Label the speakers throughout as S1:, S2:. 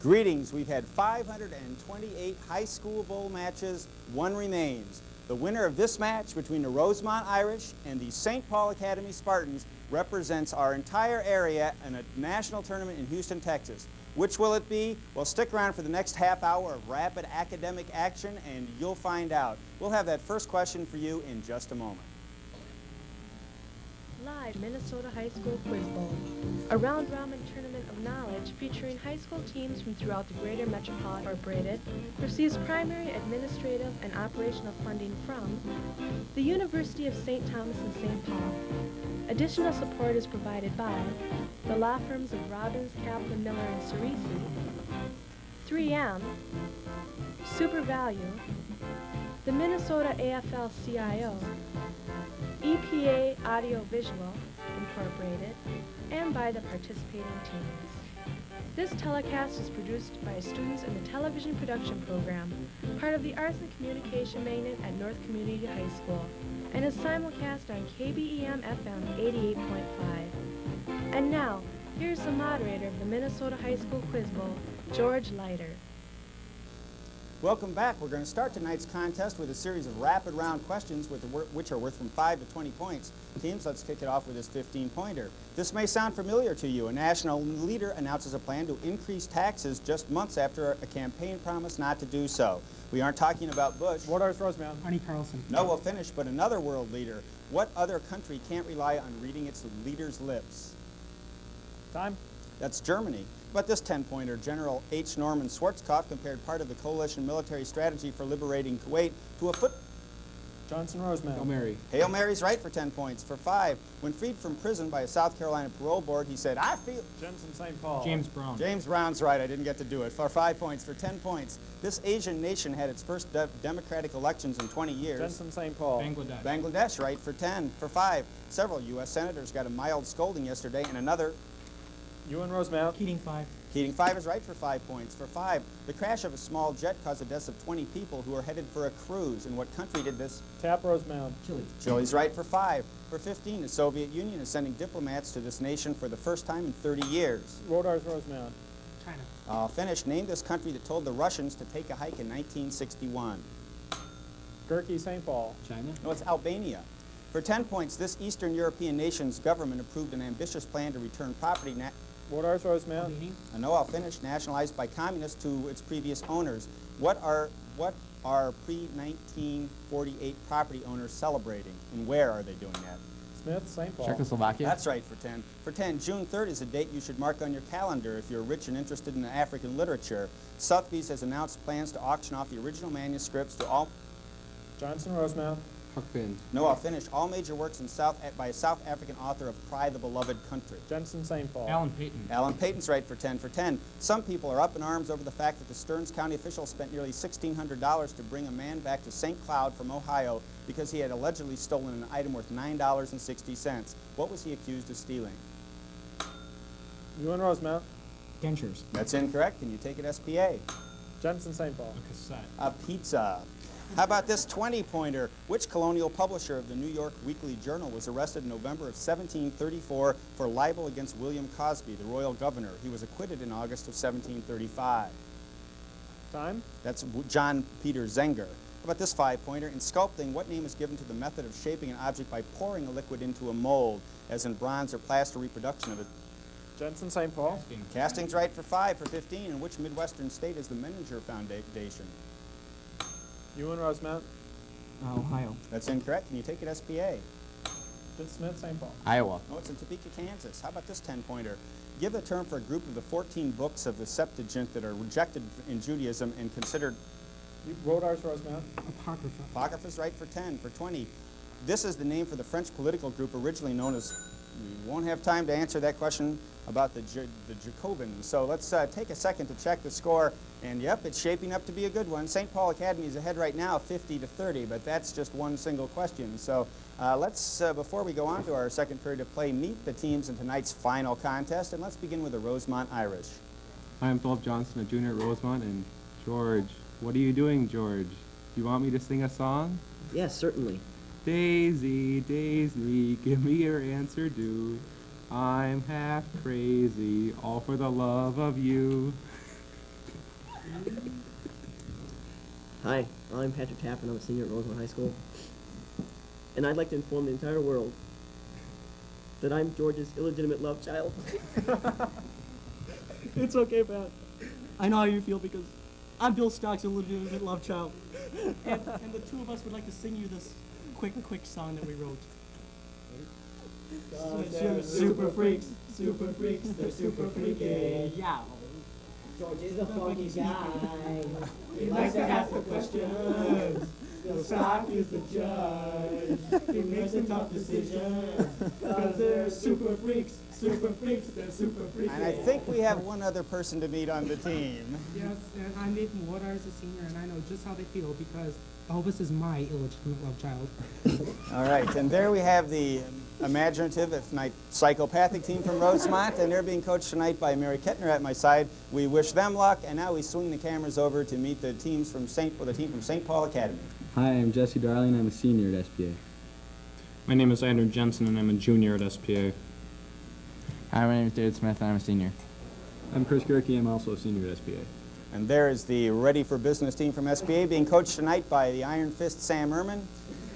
S1: Greetings. We've had 528 high school bowl matches. One remains. The winner of this match between the Rosemount Irish and the St. Paul Academy Spartans represents our entire area in a national tournament in Houston, Texas. Which will it be? Well, stick around for the next half hour of rapid academic action and you'll find out. We'll have that first question for you in just a moment.
S2: Live Minnesota High School Quiz Bowl, a round-robin tournament of knowledge featuring high school teams from throughout the greater metropolitan Incorporated, receives primary administrative and operational funding from the University of St. Thomas and St. Paul. Additional support is provided by the law firms of Robbins, Kaplan, Miller, and Cerisi, 3M, Super Value, the Minnesota AFL-CIO, EPA Audiovisual Incorporated, and by the participating teams. This telecast is produced by students in the television production program, part of the Arts and Communication Magnet at North Community High School, and is simulcast on KBEM FM 88.5. And now, here's the moderator of the Minnesota High School Quiz Bowl, George Leiter.
S1: Welcome back. We're going to start tonight's contest with a series of rapid round questions which are worth from 5 to 20 points. Teams, let's kick it off with this 15-pointer. This may sound familiar to you. A national leader announces a plan to increase taxes just months after a campaign promised not to do so. We aren't talking about Bush.
S3: Wodarz, Rosemount.
S4: Arnie Carlson.
S1: No, we'll finish, but another world leader. What other country can't rely on reading its leader's lips?
S3: Time.
S1: That's Germany. But this 10-pointer, General H. Norman Schwarzkopf compared part of the coalition military strategy for liberating Kuwait to a foot...
S3: Johnson, Rosemount.
S4: Hail Mary.
S1: Hail Mary's right for 10 points. For 5, when freed from prison by a South Carolina parole board, he said, I feel...
S3: Jensen, St. Paul.
S4: James Brown.
S1: James Brown's right. I didn't get to do it. For 5 points. For 10 points, this Asian nation had its first democratic elections in 20 years.
S3: Jensen, St. Paul.
S4: Bangladesh.
S1: Bangladesh, right, for 10. For 5, several U.S. senators got a mild scolding yesterday, and another...
S3: Yuen, Rosemount.
S4: Keating 5.
S1: Keating 5 is right for 5 points. For 5, the crash of a small jet caused the deaths of 20 people who were headed for a cruise. In what country did this?
S3: Tapp, Rosemount.
S4: Chile.
S1: Chile's right for 5. For 15, the Soviet Union is sending diplomats to this nation for the first time in 30 years.
S3: Wodarz, Rosemount.
S4: China.
S1: I'll finish. Name this country that told the Russians to take a hike in 1961.
S3: Gerke, St. Paul.
S4: China.
S1: No, it's Albania. For 10 points, this Eastern European nation's government approved an ambitious plan to return property...
S3: Wodarz, Rosemount.
S1: No, I'll finish. Nationalized by communists to its previous owners. What are pre-1948 property owners celebrating, and where are they doing that?
S3: Smith, St. Paul.
S4: Czechoslovakia.
S1: That's right for 10. For 10, June 3rd is a date you should mark on your calendar if you're rich and interested in African literature. Sotheby's has announced plans to auction off the original manuscripts to all...
S3: Johnson, Rosemount.
S4: Huck Finn.
S1: No, I'll finish. All major works by a South African author of Cry the Beloved Country.
S3: Jensen, St. Paul.
S4: Alan Payton.
S1: Alan Payton's right for 10. For 10, some people are up in arms over the fact that the Stearns County officials spent nearly $1,600 to bring a man back to St. Cloud from Ohio because he had allegedly stolen an item worth $9.60. What was he accused of stealing?
S3: Yuen, Rosemount.
S4: Dentures.
S1: That's incorrect. Can you take it SPA?
S3: Jensen, St. Paul.
S4: A cassette.
S1: A pizza. How about this 20-pointer? Which colonial publisher of the New York Weekly Journal was arrested in November of 1734 for libel against William Cosby, the royal governor? He was acquitted in August of 1735.
S3: Time.
S1: That's John Peter Zenger. How about this 5-pointer? In sculpting, what name is given to the method of shaping an object by pouring a liquid into a mold, as in bronze or plaster reproduction of it?
S3: Jensen, St. Paul.
S1: Casting's right for 5. For 15, in which Midwestern state is the Menninger Foundation?
S3: Yuen, Rosemount.
S4: Ohio.
S1: That's incorrect. Can you take it SPA?
S3: Smith, St. Paul.
S4: Iowa.
S1: No, it's in Topeka, Kansas. How about this 10-pointer? Give a term for a group of the 14 books of the Septuagint that are rejected in Judaism and considered...
S3: Wodarz, Rosemount.
S4: Apocrypha.
S1: Apocrypha's right for 10. For 20, this is the name for the French political group originally known as... We won't have time to answer that question about the Jacobins. So let's take a second to check the score. And yep, it's shaping up to be a good one. St. Paul Academy is ahead right now, 50-30, but that's just one single question. So let's, before we go on to our second period of play, meet the teams in tonight's final contest. And let's begin with the Rosemount Irish.
S5: Hi, I'm Phillip Johnson, a junior at Rosemount, and George, what are you doing, George? Do you want me to sing a song?
S6: Yes, certainly.
S5: Daisy, Daisy, give me your answer due. I'm half crazy, all for the love of you.
S6: Hi, I'm Patrick Tapp, and I'm a senior at Rosemount High School. And I'd like to inform the entire world that I'm George's illegitimate love child.
S4: It's okay, Pat. I know how you feel because I'm Bill Stock's illegitimate love child. And the two of us would like to sing you this quick song that we wrote. Super freaks, they're super freaky. Yeah.
S6: George is a funky guy.
S4: He likes to ask the questions. Bill Stock is the judge. He makes the tough decisions. Because they're super freaks, they're super freaky.
S1: And I think we have one other person to meet on the team.
S7: Yes, and I'm Nathan Wodarz, a senior, and I know just how they feel because Elvis is my illegitimate love child.
S1: All right, and there we have the imaginative, if not psychopathic team from Rosemount, and they're being coached tonight by Mary Keuttner at my side. We wish them luck, and now we swing the cameras over to meet the team from St. Paul Academy.
S8: Hi, I'm Jesse Darley, and I'm a senior at SPA.
S9: My name is Jensen, and I'm a junior at SPA.
S10: Hi, my name is David Smith, and I'm a senior.
S8: I'm Chris Gerke, I'm also a senior at SPA.
S1: And there is the Ready for Business team from SBA being coached tonight by the Iron Fist Sam Erman.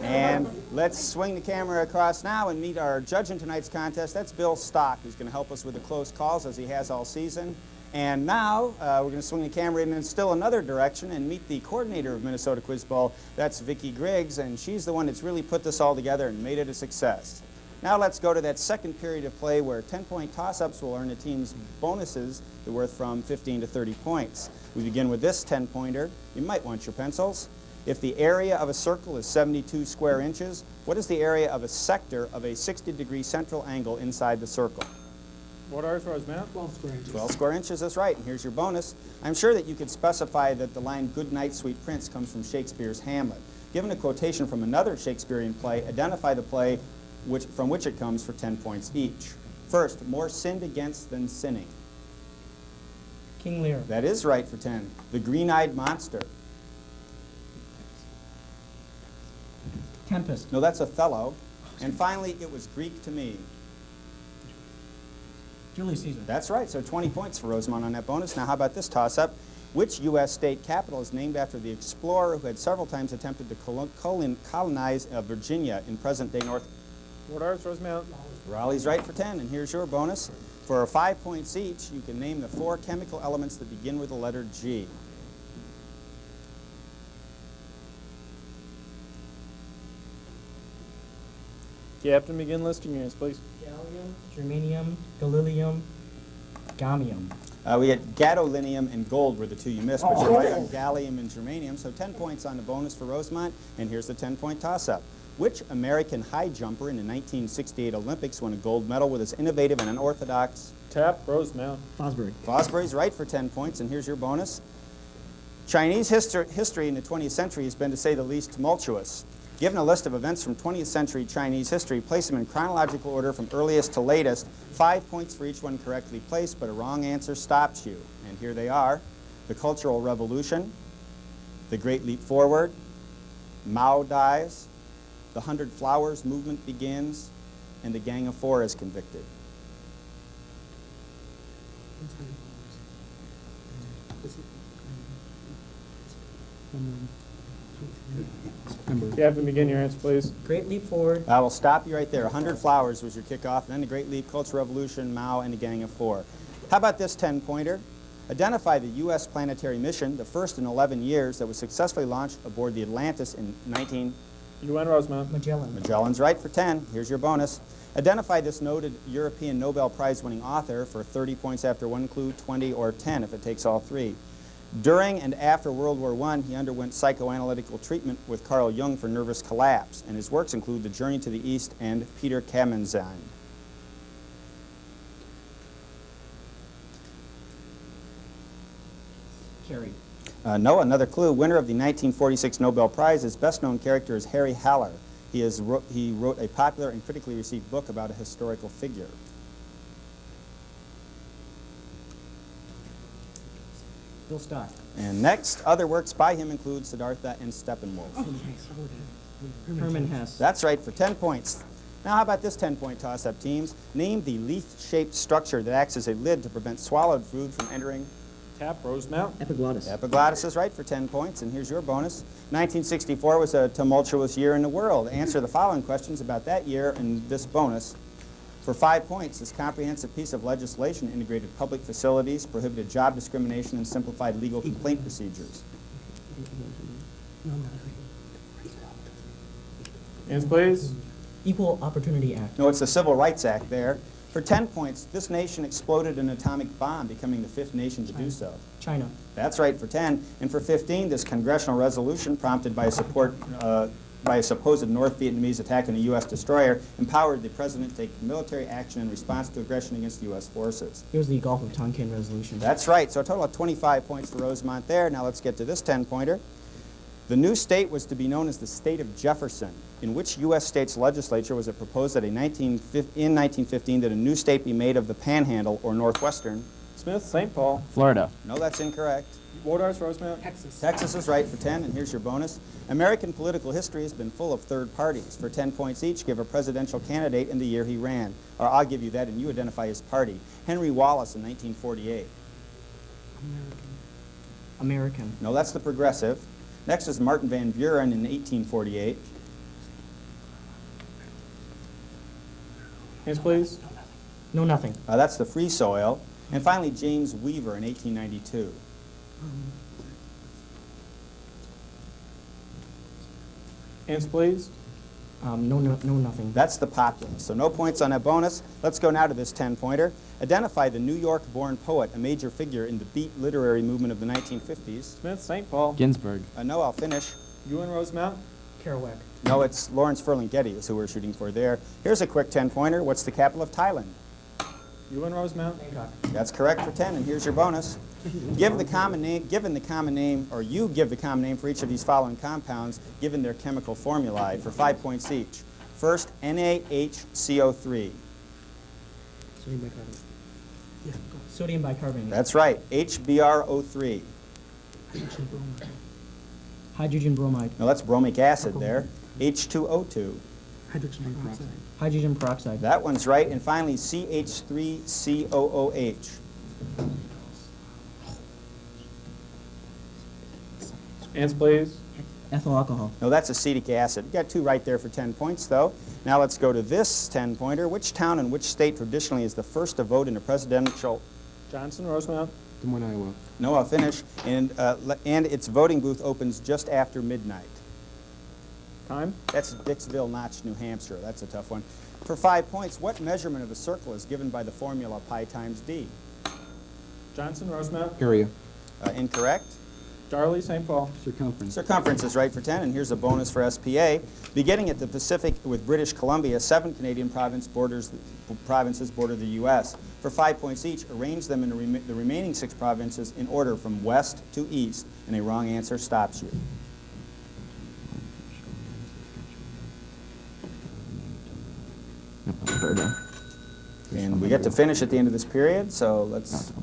S1: And let's swing the camera across now and meet our judge in tonight's contest. That's Bill Stock, who's going to help us with the close calls as he has all season. And now we're going to swing the camera in still another direction and meet the coordinator of Minnesota Quiz Bowl. That's Vicki Griggs, and she's the one that's really put this all together and made it a success. Now let's go to that second period of play where 10-point toss-ups will earn the team's bonuses that are worth from 15 to 30 points. We begin with this 10-pointer. You might want your pencils. If the area of a circle is 72 square inches, what is the area of a sector of a 60-degree central angle inside the circle?
S3: Wodarz, Rosemount?
S7: 12 square inches.
S1: 12 square inches, that's right, and here's your bonus. I'm sure that you could specify that the line "Good night, sweet prince" comes from Shakespeare's Hamlet. Given a quotation from another Shakespearean play, identify the play from which it comes for 10 points each. First, more sinned against than sinning.
S4: King Lear.
S1: That is right for 10. The Green-Eyed Monster.
S4: Tempest.
S1: No, that's Othello. And finally, it was Greek to me.
S4: Julius Caesar.
S1: That's right, so 20 points for Rosemount on that bonus. Now, how about this toss-up? Which U.S. state capital is named after the explorer who had several times attempted to colonize Virginia in present-day North?
S3: Wodarz, Rosemount?
S1: Raleigh's right for 10, and here's your bonus. For 5 points each, you can name the 4 chemical elements that begin with the letter G.
S3: Captain, begin listing units, please.
S4: Gallium, germanium, gallium, gamium.
S1: We had gadolinium and gold were the 2 you missed, but you're right on gallium and germanium, so 10 points on the bonus for Rosemount, and here's the 10-point toss-up. Which American high jumper in the 1968 Olympics won a gold medal with his innovative and unorthodox?
S3: Tapp, Rosemount.
S4: Fosbury.
S1: Fosbury's right for 10 points, and here's your bonus. Chinese history in the 20th century has been, to say the least, tumultuous. Given a list of events from 20th century Chinese history, place them in chronological order from earliest to latest. 5 points for each one correctly placed, but a wrong answer stops you. And here they are. The Cultural Revolution, the Great Leap Forward, Mao dies, the 100 Flowers movement begins, and the Gang of Four is convicted.
S3: Captain, begin your answer, please.
S4: Great Leap Forward.
S1: I will stop you right there. 100 Flowers was your kickoff, and then the Great Leap, Cultural Revolution, Mao, and the Gang of Four. How about this 10-pointer? Identify the U.S. planetary mission, the first in 11 years, that was successfully launched aboard the Atlantis in
S3: Yuen, Rosemount.
S4: Magellan.
S1: Magellan's right for 10. Here's your bonus. Identify this noted European Nobel Prize-winning author for 30 points after 1 clue, 20, or 10 if it takes all 3. During and after World War I, he underwent psychoanalytical treatment with Carl Jung for nervous collapse, and his works include The Journey to the East and Peter Kamenzian.
S4: Carrie.
S1: No, another clue. Winner of the 1946 Nobel Prize, his best-known character is Harry Haller. He wrote a popular and critically received book about a historical figure.
S4: Bill Stock.
S1: And next, other works by him include Siddhartha and Steppenwolf.
S4: Herman Hesse.
S1: That's right, for 10 points. Now, how about this 10-point toss-up, teams? Name the leaf-shaped structure that acts as a lid to prevent swallowed food from entering
S3: Tapp, Rosemount.
S6: Epiglottis.
S1: Epiglottis is right for 10 points, and here's your bonus. 1964 was a tumultuous year in the world. Answer the following questions about that year and this bonus. For 5 points, this comprehensive piece of legislation integrated public facilities, prohibited job discrimination, and simplified legal complaint procedures.
S3: Hands, please.
S11: Equal Opportunity Act.
S1: No, it's the Civil Rights Act there. For 10 points, this nation exploded an atomic bomb, becoming the 5th nation to do so.
S11: China.
S1: That's right for 10. And for 15, this congressional resolution, prompted by a supposed North Vietnamese attack on a U.S. destroyer, empowered the president to take military action in response to aggression against U.S. forces.
S11: It was the Gulf of Tonkin resolution.
S1: That's right. So a total of 25 points for Rosemount there. Now let's get to this 10-pointer. The new state was to be known as the state of Jefferson. In which U.S. state's legislature was it proposed that in 1915 that a new state be made of the Panhandle or Northwestern?
S3: Smith, St. Paul.
S10: Florida.
S1: No, that's incorrect.
S3: Wodarz, Rosemount.
S7: Texas.
S1: Texas is right for 10, and here's your bonus. American political history has been full of third parties. For 10 points each, give a presidential candidate in the year he ran. Or I'll give you that, and you identify his party. Henry Wallace in 1948.
S11: American.
S1: No, that's the Progressive. Next is Martin Van Buren in 1848.
S3: Hands, please.
S11: No, nothing.
S1: That's the Free Soil. And finally, James Weaver in 1892.
S3: Hands, please.
S11: No, nothing.
S1: That's the Populace. So no points on that bonus. Let's go now to this 10-pointer. Identify the New York-born poet, a major figure in the beat literary movement of the 1950s.
S3: Smith, St. Paul.
S10: Ginsberg.
S1: No, I'll finish.
S3: Yuen, Rosemount.
S11: Kerouac.
S1: No, it's Lawrence Ferlinghetti is who we're shooting for there. Here's a quick 10-pointer. What's the capital of Thailand?
S3: Yuen, Rosemount.
S11: Bangkok.
S1: That's correct for 10, and here's your bonus. Given the common name, or you give the common name for each of these following compounds, given their chemical formulae, for 5 points each. First, NaHCO3.
S11: Sodium bicarbonate. Yeah, go. Sodium bicarbonate.
S1: That's right, HBrO3.
S11: Hydrogen bromide.
S1: No, that's bromic acid there. H2O2.
S7: Hydrogen peroxide.
S11: Hydrogen peroxide.
S1: That one's right. And finally, CH3COOH.
S3: Hands, please.
S11: Ethyl alcohol.
S1: No, that's acetic acid. You got 2 right there for 10 points, though. Now let's go to this 10-pointer. Which town and which state traditionally is the first to vote in a presidential?
S3: Johnson, Rosemount.
S5: Des Moines, Iowa.
S1: No, I'll finish. And its voting booth opens just after midnight.
S3: Time.
S1: That's Dixville Notch, New Hampshire. That's a tough one. For 5 points, what measurement of a circle is given by the formula pi times d?
S3: Johnson, Rosemount.
S5: Area.
S1: Incorrect.
S3: Darley, St. Paul.
S8: Circumference.
S1: Circumference is right for 10, and here's a bonus for SPA. Beginning at the Pacific with British Columbia, 7 Canadian provinces border the U.S. For 5 points each, arrange them in the remaining 6 provinces in order from west to east, and a wrong answer stops you.
S10: Alberta.
S1: And we get to finish at the end of this period, so let's...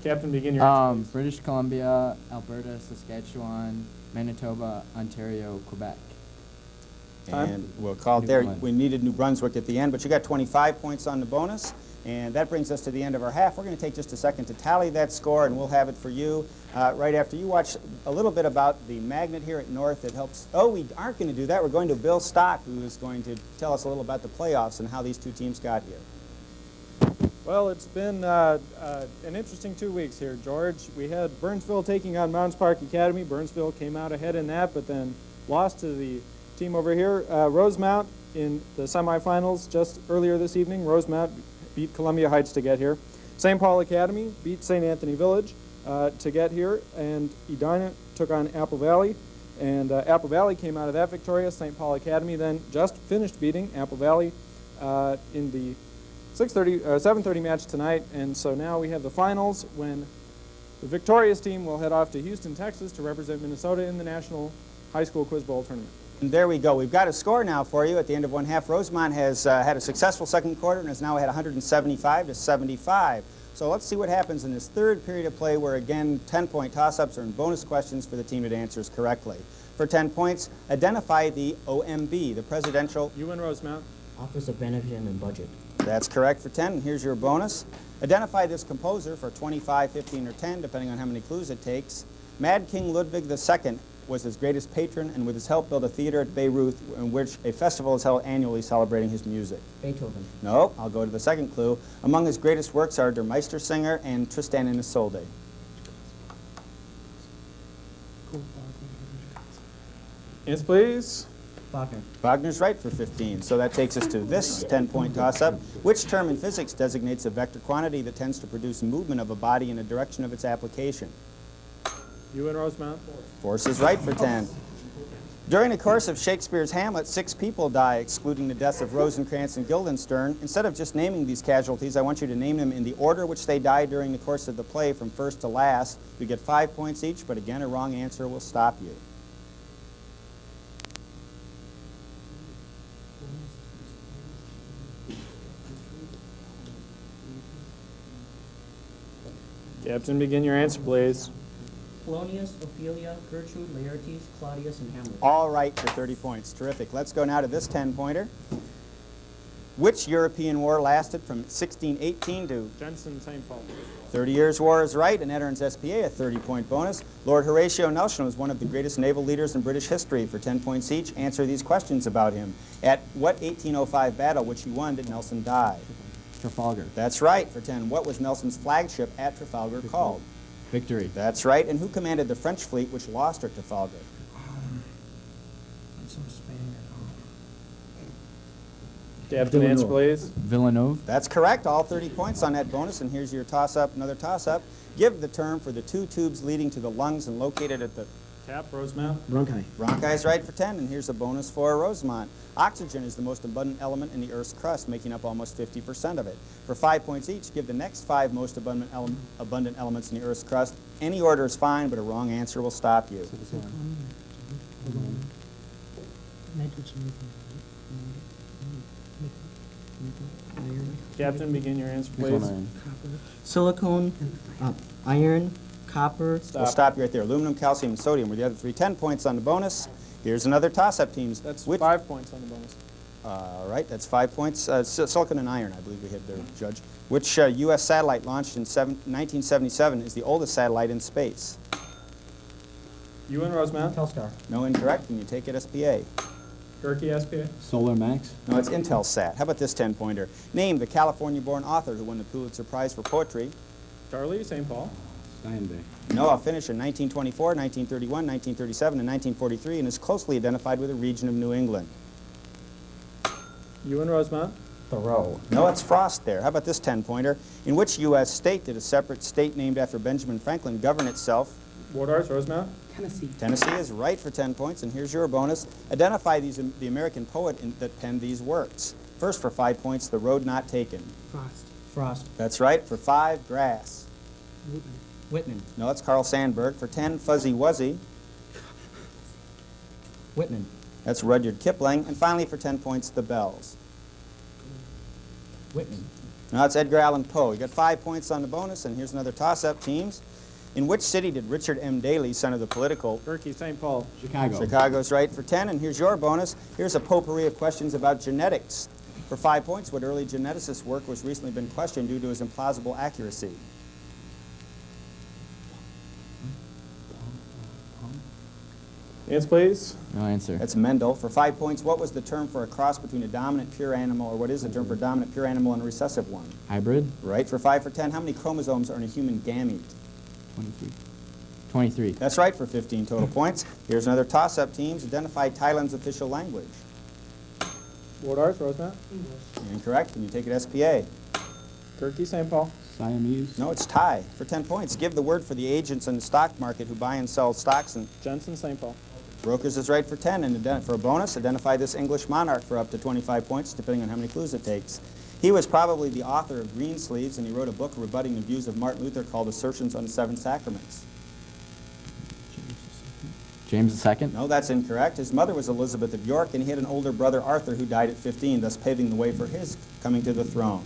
S3: Captain, begin your answer, please.
S10: British Columbia, Alberta, Saskatchewan, Manitoba, Ontario, Quebec.
S1: And we'll call it there. We needed New Brunswick at the end, but you got 25 points on the bonus. And that brings us to the end of our half. We're going to take just a second to tally that score, and we'll have it for you right after you watch a little bit about the magnet here at North that helps. Oh, we aren't going to do that. We're going to Bill Stock, who is going to tell us a little about the playoffs and how these 2 teams got here.
S3: Well, it's been an interesting 2 weeks here, George. We had Burnsville taking on Mounds Park Academy. Burnsville came out ahead in that, but then lost to the team over here. Rosemount in the semifinals just earlier this evening. Rosemount beat Columbia Heights to get here. St. Paul Academy beat St. Anthony Village to get here, and Edina took on Apple Valley, and Apple Valley came out of that victorious. St. Paul Academy then just finished beating Apple Valley in the 7:30 match tonight, and so now we have the finals when the victorious team will head off to Houston, Texas to represent Minnesota in the National High School Quiz Bowl Tournament.
S1: And there we go. We've got a score now for you at the end of one half. Rosemount has had a successful second quarter and has now had 175 to 75. So let's see what happens in this third period of play where, again, 10-point toss-ups are in bonus questions for the team that answers correctly. For 10 points, identify the OMB, the Presidential...
S3: Yuen, Rosemount.
S11: Office of Management and Budget.
S1: That's correct for 10, and here's your bonus. Identify this composer for 25, 15, or 10, depending on how many clues it takes. Mad King Ludwig II was his greatest patron, and with his help built a theater at Beirut in which a festival is held annually celebrating his music.
S11: Beethoven.
S1: No, I'll go to the second clue. Among his greatest works are Der Meistersinger and Tristan and Isolde.
S3: Yes, please.
S11: Wagner.
S1: Wagner's right for 15, so that takes us to this 10-point toss-up. Which term in physics designates a vector quantity that tends to produce movement of a body in a direction of its application?
S3: Yuen, Rosemount.
S1: Force is right for 10. During the course of Shakespeare's Hamlet, 6 people die, excluding the deaths of Rosencrantz and Guildenstern. Instead of just naming these casualties, I want you to name them in the order which they died during the course of the play, from first to last. You get 5 points each, but again, a wrong answer will stop you.
S3: Captain, begin your answer, please.
S11: Polonius, Ophelia, Gertrude, Laertes, Claudius, and Hamlet.
S1: All right for 30 points. Terrific. Let's go now to this 10-pointer. Which European war lasted from 1618 to
S3: Jensen, St. Paul.
S1: 30 Years' War is right, and that earns SPA a 30-point bonus. Lord Horatio Nelson was one of the greatest naval leaders in British history. For 10 points each, answer these questions about him. At what 1805 battle, which he won, did Nelson die?
S10: Trafalgar.
S1: That's right. For 10, what was Nelson's flagship at Trafalgar called?
S10: Victory.
S1: That's right. And who commanded the French fleet which lost at Trafalgar?
S3: Captain, answer, please.
S10: Villeneuve.
S1: That's correct. All 30 points on that bonus. And here's your toss-up, another toss-up. Give the term for the 2 tubes leading to the lungs and located at the
S3: Tapp, Rosemount.
S11: Bronchi.
S1: Bronchi is right for 10, and here's a bonus for Rosemount. Oxygen is the most abundant element in the Earth's crust, making up almost 50% of it. For 5 points each, give the next 5 most abundant elements in the Earth's crust. Any order is fine, but a wrong answer will stop you.
S3: Captain, begin your answer, please.
S11: Silicone, iron, copper.
S1: We'll stop you right there. Aluminum, calcium, and sodium were the other 3. 10 points on the bonus. Here's another toss-up, teams.
S3: That's 5 points on the bonus.
S1: All right, that's 5 points. Silicon and iron, I believe we hit there, Judge. Which U.S. satellite launched in 1977 is the oldest satellite in space?
S3: Yuen, Rosemount.
S11: Telstar.
S1: No, incorrect. Can you take it SPA?
S3: Gerke, SPA.
S8: Solar Max.
S1: No, it's Intelsat. How about this 10-pointer? Name the California-born author who won the Pulitzer Prize for Poetry.
S3: Darley, St. Paul.
S8: Steinbeck.
S1: No, I'll finish in 1924, 1931, 1937, and 1943, and is closely identified with a region of New England.
S3: Yuen, Rosemount.
S11: Thoreau.
S1: No, it's Frost there. How about this 10-pointer? In which U.S. state did a separate state named after Benjamin Franklin govern itself?
S3: Wodarz, Rosemount.
S7: Tennessee.
S1: Tennessee is right for 10 points, and here's your bonus. Identify the American poet that penned these works. First, for 5 points, The Road Not Taken.
S7: Frost.
S11: Frost.
S1: That's right. For 5, Grass.
S7: Whitman.
S11: Whitman.
S1: No, it's Carl Sandburg. For 10, Fuzzy Wuzzy.
S11: Whitman.
S1: That's Rudyard Kipling. And finally, for 10 points, The Bells.
S11: Whitman.
S1: Now it's Edgar Allan Poe. You got 5 points on the bonus, and here's another toss-up, teams. In which city did Richard M. Daley, son of the political...
S3: Gerke, St. Paul.
S8: Chicago.
S1: Chicago's right for 10, and here's your bonus. Here's a potpourri of questions about genetics. For 5 points, what early geneticist's work was recently been questioned due to his implausible accuracy?
S3: Yes, please.
S10: No answer.
S1: That's Mendel. For 5 points, what was the term for a cross between a dominant pure animal, or what is the term for a dominant pure animal and a recessive one?
S10: Hybrid.
S1: Right. For 5 for 10, how many chromosomes are in a human gamete?
S10: 23. 23.
S1: That's right, for 15 total points. Here's another toss-up, teams. Identify Thailand's official language.
S3: Wodarz, Rosemount.
S1: Incorrect. Can you take it SPA?
S3: Gerke, St. Paul.
S8: Siamese.
S1: No, it's Thai. For 10 points, give the word for the agents in the stock market who buy and sell stocks. And
S3: Jensen, St. Paul.
S1: brokers is right for 10. And for a bonus, identify this English monarch for up to 25 points, depending on how many clues it takes. He was probably the author of Greensleeves, and he wrote a book rebutting the views of Martin Luther called Assertions on the Seven Sacraments.
S10: James II.
S1: No, that's incorrect. His mother was Elizabeth of York, and he had an older brother, Arthur, who died at 15, thus paving the way for his coming to the throne.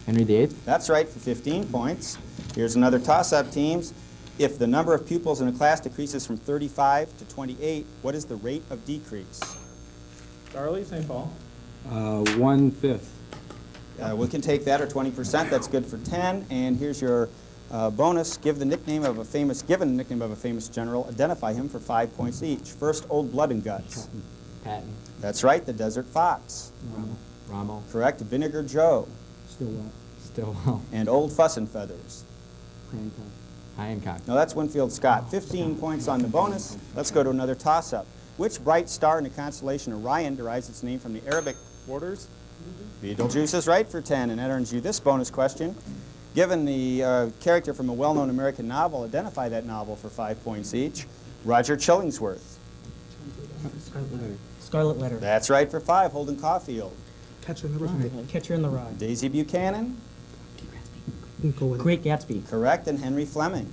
S10: Henry VIII.
S1: That's right, for 15 points. Here's another toss-up, teams. If the number of pupils in a class decreases from 35 to 28, what is the rate of decrease?
S3: Darley, St. Paul.
S8: 1/5.
S1: We can take that, or 20%. That's good for 10. And here's your bonus. Given the nickname of a famous general, identify him for 5 points each. First, Old Blood and Guts.
S10: Patton.
S1: That's right, the Desert Fox.
S10: Rommel.
S1: Correct, Vinegar Joe.
S10: Stillwell.
S1: And Old Fuss and Feathers.
S10: Hancock.
S1: Now that's Winfield Scott. 15 points on the bonus. Let's go to another toss-up. Which bright star in the constellation Orion derives its name from the Arabic
S3: Wodarz.
S1: Betelgeuse is right for 10, and that earns you this bonus question. Given the character from a well-known American novel, identify that novel for 5 points each. Roger Chillingsworth.
S11: Scarlet Letter.
S1: That's right for 5. Holden Caulfield.
S7: Catcher in the Rye.
S11: Catcher in the Rye.
S1: Daisy Buchanan.
S7: Go with it.
S11: Great Gatsby.
S1: Correct, and Henry Fleming.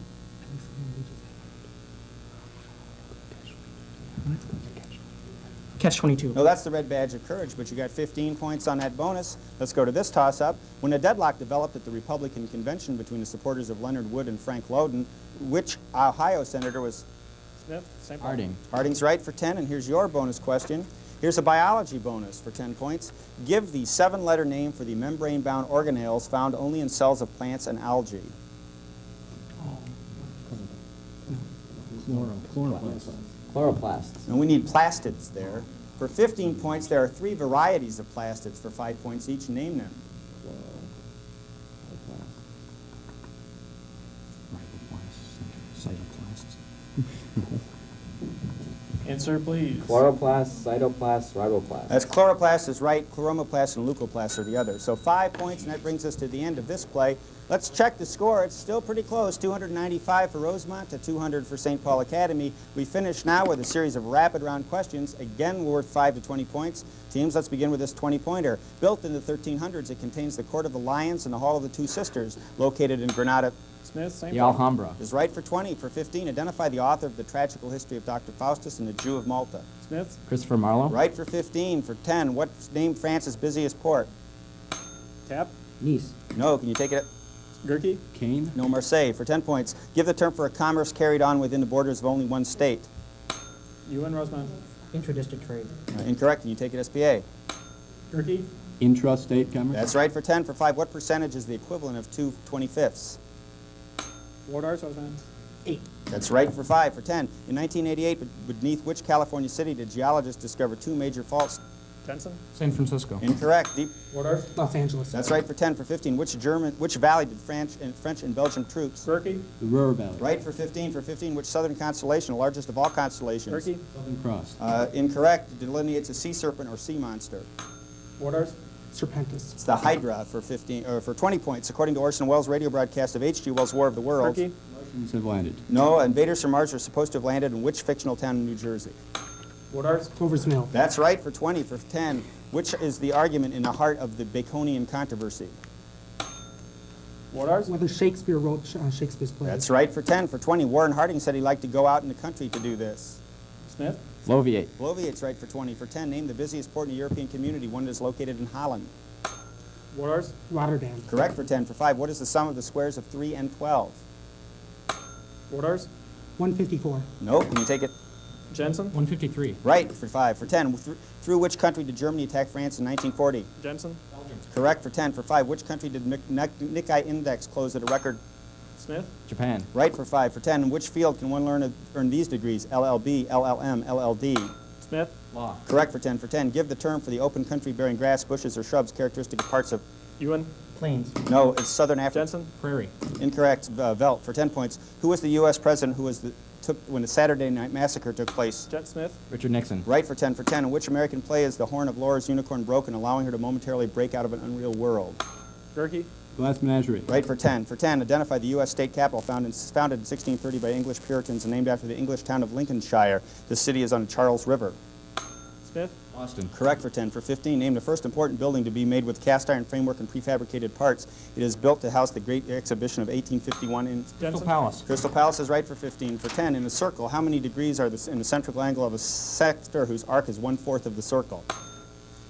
S11: Catch-22.
S1: No, that's the Red Badge of Courage, but you got 15 points on that bonus. Let's go to this toss-up. When a deadlock developed at the Republican convention between the supporters of Leonard Wood and Frank Loden, which Ohio senator was?
S3: Smith. Same
S10: Harding.
S1: Harding's right for 10, and here's your bonus question. Here's a biology bonus for 10 points. Give the 7-letter name for the membrane-bound organelles found only in cells of plants and algae.
S10: Chloroplasts.
S1: And we need plastids there. For 15 points, there are 3 varieties of plastids for 5 points each. Name them.
S3: Answer, please.
S10: Chloroplasts, cytoplasts, riboplasts.
S1: That's chloroplast is right, chloromoplast and leucoplast are the other. So 5 points, and that brings us to the end of this play. Let's check the score. It's still pretty close, 295 for Rosemount to 200 for St. Paul Academy. We finish now with a series of rapid round questions, again worth 5 to 20 points. Teams, let's begin with this 20-pointer. Built in the 1300s, it contains the Court of the Lions and the Hall of the Two Sisters, located in Granada.
S3: Smith, same
S10: The Alhambra.
S1: Is right for 20. For 15, identify the author of The Tragical History of Dr. Faustus and the Jew of Malta.
S3: Smith.
S10: Christopher Marlowe.
S1: Right for 15. For 10, what's named France's busiest port?
S3: Tapp.
S11: Nice.
S1: No, can you take it?
S3: Gerke.
S8: Kane.
S1: No, Marseille. For 10 points, give the term for a commerce carried on within the borders of only one state.
S3: Yuen, Rosemount.
S11: Intradistrict trade.
S1: Incorrect. Can you take it SPA?
S3: Gerke.
S8: Intrastate commerce.
S1: That's right for 10. For 5, what percentage is the equivalent of 2 25ths?
S3: Wodarz, Rosemount.
S11: 8.
S1: That's right for 5. For 10, in 1988, beneath which California city did geologists discover 2 major faults?
S3: Jensen.
S9: San Francisco.
S1: Incorrect. Deep.
S3: Wodarz.
S7: Los Angeles.
S1: That's right for 10. For 15, which valley did French and Belgian troops?
S3: Gerke.
S8: The Ruhr Valley.
S1: Right for 15. For 15, which southern constellation, the largest of all constellations?
S3: Gerke.
S8: Southern Cross.
S1: Incorrect. Delineates a sea serpent or sea monster.
S3: Wodarz.
S7: Serpentis.
S1: It's the Hydra for 20 points. According to Orson Welles' radio broadcast of H.G. Wells' War of the Worlds.
S3: Gerke.
S8: Martians have landed.
S1: No, invaders from Mars are supposed to have landed in which fictional town in New Jersey?
S3: Wodarz.
S7: Clover's Mill.
S1: That's right for 20. For 10, which is the argument in the heart of the Baconian controversy?
S3: Wodarz.
S7: Whether Shakespeare wrote Shakespeare's plays.
S1: That's right for 10. For 20, Warren Harding said he'd like to go out in the country to do this.
S3: Smith.
S10: Bloviate.
S1: Bloviate's right for 20. For 10, name the busiest port in the European community, one that is located in Holland.
S3: Wodarz.
S7: Rotterdam.
S1: Correct for 10. For 5, what is the sum of the squares of 3 and 12?
S3: Wodarz.
S7: 154.
S1: No, can you take it?
S3: Jensen.
S9: 153.
S1: Right for 5. For 10, through which country did Germany attack France in 1940?
S3: Jensen.
S1: Correct for 10. For 5, which country did Nikkei Index close at a record?
S3: Smith.
S10: Japan.
S1: Right for 5. For 10, in which field can one earn these degrees? LLB, LLM, LLD.
S3: Smith.
S10: Law.
S1: Correct for 10. For 10, give the term for the open country bearing grass, bushes, or shrubs characteristic of parts of...
S3: Yuen.
S11: Plains.
S1: No, it's southern Africa.
S3: Jensen.
S9: Prairie.
S1: Incorrect. Velt for 10 points. Who was the U.S. president who was when the Saturday Night Massacre took place?
S3: Jet Smith.
S10: Richard Nixon.
S1: Right for 10. For 10, in which American play is the horn of Laura's unicorn broken, allowing her to momentarily break out of an unreal world?
S3: Gerke.
S8: Glass Menagerie.
S1: Right for 10. For 10, identify the U.S. state capital founded in 1630 by English Puritans and named after the English town of Lincolnshire. The city is on the Charles River.
S3: Smith.
S10: Austin.
S1: Correct for 10. For 15, name the first important building to be made with cast iron framework and prefabricated parts. It is built to house the Great Exhibition of 1851 in...
S9: Crystal Palace.
S1: Crystal Palace is right for 15. For 10, in a circle, how many degrees are in the central angle of a sector whose arc is 1/4 of the circle?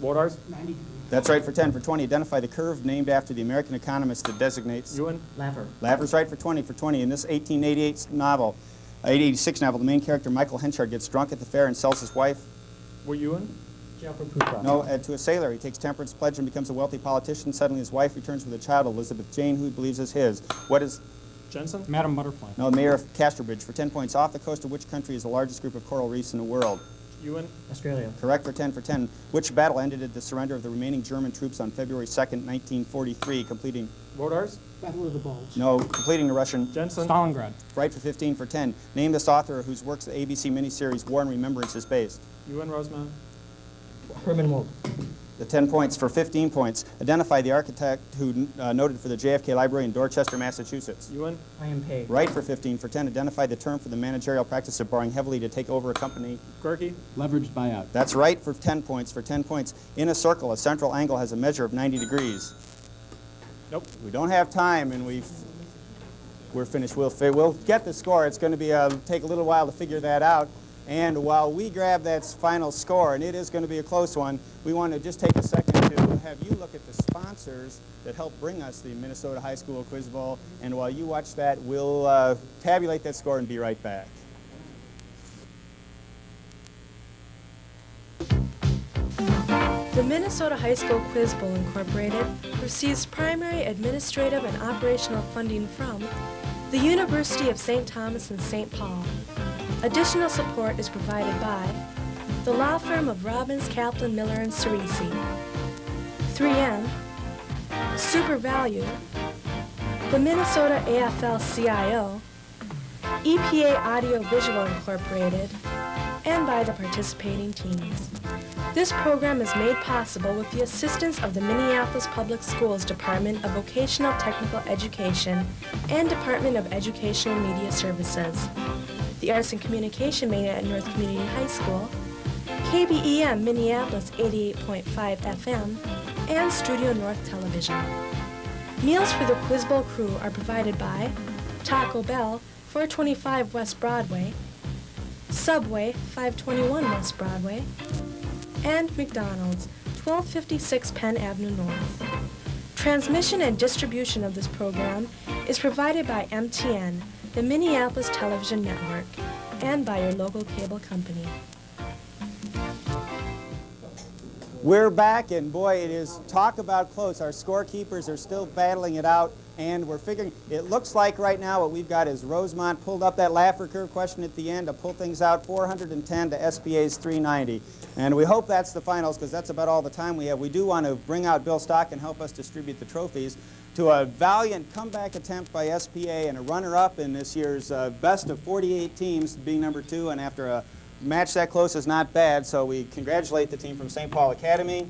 S3: Wodarz.
S7: 90.
S1: That's right for 10. For 20, identify the curve named after the American economist that designates...
S3: Yuen.
S11: Laffer.
S1: Laffer's right for 20. For 20, in this 1886 novel, the main character, Michael Henchard, gets drunk at the fair and sells his wife.
S3: Were Yuen.
S11: Jail for poop.
S1: No. To a sailor. He takes temperance pledge and becomes a wealthy politician. Suddenly his wife returns with a child, Elizabeth Jane, who he believes is his. What is...
S3: Jensen?
S9: Madam Butterfly.
S1: No, mayor of Casterbridge. For 10 points. Off the coast of which country is the largest group of coral reefs in the world?
S3: Yuen?
S11: Australia.
S1: Correct for 10 for 10. Which battle ended the surrender of the remaining German troops on February 2nd, 1943, completing...
S3: Wodarz?
S7: Battle of the Bulge.
S1: No, completing the Russian...
S3: Jensen?
S9: Stalingrad.
S1: Right for 15 for 10. Name this author whose works the ABC miniseries War and Remembrance is based.
S3: Yuen Rosemount?
S11: Herman Wouk.
S1: The 10 points for 15 points. Identify the architect who noted for the JFK Library in Dorchester, Massachusetts.
S3: Yuen?
S11: I am paid.
S1: Right for 15 for 10. Identify the term for the managerial practice of borrowing heavily to take over a company.
S3: Gerke?
S8: Leveraged buyout.
S1: That's right for 10 points. For 10 points. In a circle, a central angle has a measure of 90 degrees.
S3: Nope.
S1: We don't have time, and we're finished. We'll get the score. It's going to take a little while to figure that out. And while we grab that final score, and it is going to be a close one, we want to just take a second to have you look at the sponsors that help bring us the Minnesota High School Quiz Bowl. And while you watch that, we'll tabulate that score and be right back.
S2: The Minnesota High School Quiz Bowl Incorporated receives primary administrative and operational funding from the University of St. Thomas and St. Paul. Additional support is provided by the law firm of Robbins, Kaplan, Miller, and Cerisi, 3M, Super Value, the Minnesota AFL-CIO, EPA Audio Visual Incorporated, and by the participating teams. This program is made possible with the assistance of the Minneapolis Public Schools Department of Vocational Technical Education and Department of Educational Media Services, the Arts and Communication Main at North Community High School, KBEM Minneapolis 88.5 FM, and Studio North Television. Meals for the Quiz Bowl crew are provided by Taco Bell, 425 West Broadway, Subway, 521 West Broadway, and McDonald's, 1256 Penn Avenue North. Transmission and distribution of this program is provided by MTN, the Minneapolis Television Network, and by your local cable company.
S1: We're back, and boy, it is talk about close. Our scorekeepers are still battling it out, and we're figuring, it looks like right now what we've got is Rosemount pulled up that Laffer curve question at the end to pull things out, 410 to SBA's 390. And we hope that's the finals, because that's about all the time we have. We do want to bring out Bill Stock and help us distribute the trophies to a valiant comeback attempt by SPA and a runner-up in this year's best of 48 teams, being number 2, and after a match that close is not bad, so we congratulate the team from St. Paul Academy.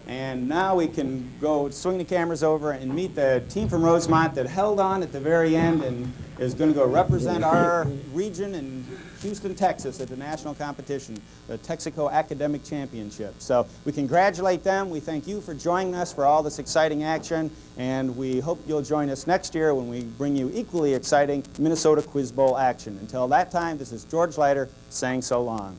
S1: And now we can go swing the cameras over and meet the team from Rosemount that held on at the very end and is going to go represent our region in Houston, Texas at the national competition, the Texaco Academic Championship. So we congratulate them. We thank you for joining us for all this exciting action, and we hope you'll join us next year when we bring you equally exciting Minnesota Quiz Bowl action. Until that time, this is George Leiter saying so long.